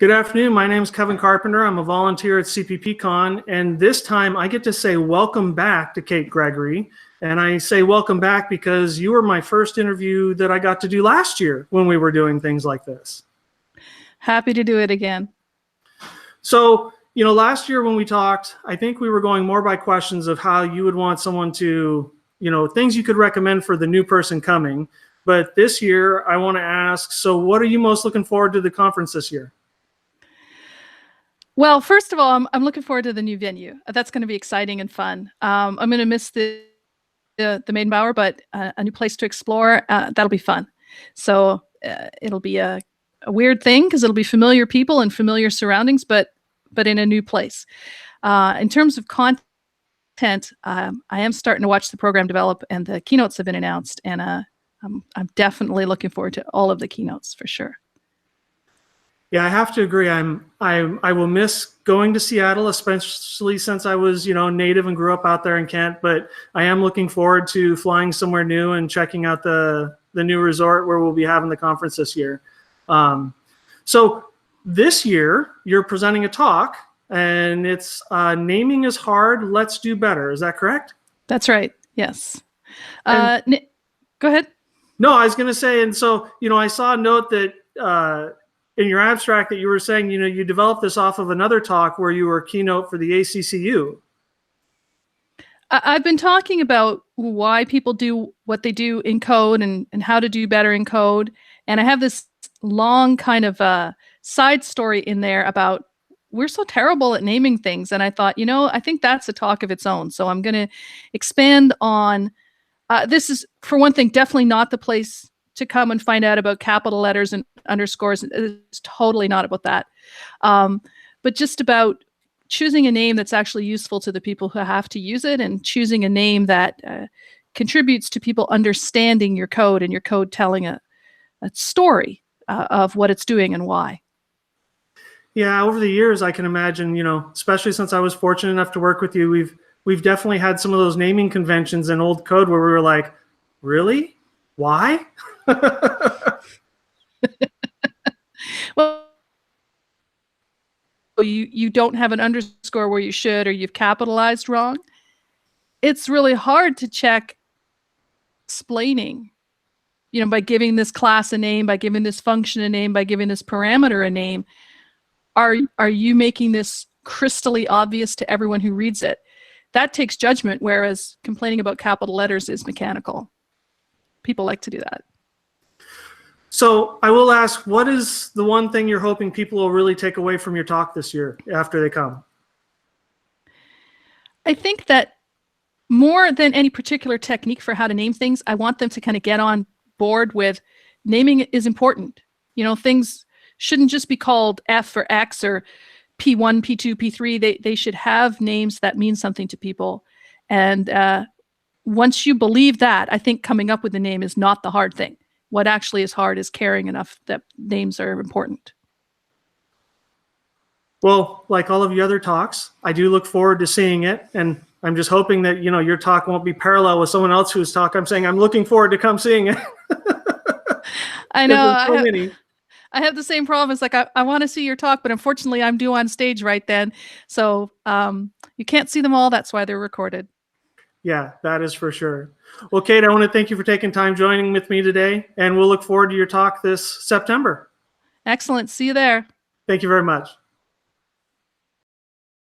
Good afternoon. My name is Kevin Carpenter. I'm a volunteer at CppCon, and this time I get to say welcome back to Kate Gregory. And I say welcome back because you were my first interview that I got to do last year when we were doing things like this. Happy to do it again. So, last year when we talked, I think we were going more by questions of how you would want someone to, things you could recommend for the new person coming. But this year I want to ask, so what are you most looking forward to the conference this year? Well, first of all, I'm looking forward to the new venue. That's going to be exciting and fun. I'm going to miss the Maidenbauer, but a new place to explore, that'll be fun. So it'll be a weird thing because it'll be familiar people and familiar surroundings, but in a new place. In terms of content, I am starting to watch the program develop, and the keynotes have been announced, and I'm definitely looking forward to all of the keynotes for sure. Yeah, I have to agree. I will miss going to Seattle, especially since I was, native and grew up out there in Kent. But I am looking forward to flying somewhere new and checking out the new resort where we'll be having the conference this year. So this year you're presenting a talk, and it's naming is hard. Let's do better. Is that correct? That's right. Yes. Go ahead. No, I was going to say, and so I saw a note that. In your abstract that you were saying, you developed this off of another talk where you were keynote for the ACCU. I've been talking about why people do what they do in code and how to do better in code. And I have this long kind of side story in there about we're so terrible at naming things. And I thought, I think that's a talk of its own. So I'm going to expand on, this is, for one thing, definitely not the place to come and find out about capital letters and underscores. It's totally not about that. But just about choosing a name that's actually useful to the people who have to use it, and choosing a name that contributes to people understanding your code and your code telling a story of what it's doing and why. Yeah, over the years, I can imagine, especially since I was fortunate enough to work with you, we've definitely had some of those naming conventions in old code where we were like, really? Why? Well, you don't have an underscore where you should, or you've capitalized wrong. It's really hard to check explaining, by giving this class a name, by giving this function a name, by giving this parameter a name. Are you making this crystally obvious to everyone who reads it? That takes judgment, whereas complaining about capital letters is mechanical. People like to do that. So I will ask, what is the one thing you're hoping people will really take away from your talk this year after they come? I think that more than any particular technique for how to name things, I want them to kind of get on board with naming is important. Things shouldn't just be called F or X or P1, P2, P3. They should have names that mean something to people. And once you believe that, I think coming up with a name is not the hard thing. What actually is hard is caring enough that names are important. Well, like all of your other talks, I do look forward to seeing it. And I'm just hoping that, your talk won't be parallel with someone else whose talk I'm saying I'm looking forward to come seeing it. I know. I have the same problem. It's like, I want to see your talk, but unfortunately I'm due on stage right then. So you can't see them all. That's why they're recorded. Yeah, that is for sure. Well, Kate, I want to thank you for taking time joining with me today, and we'll look forward to your talk this September. Excellent. See you there. Thank you very much.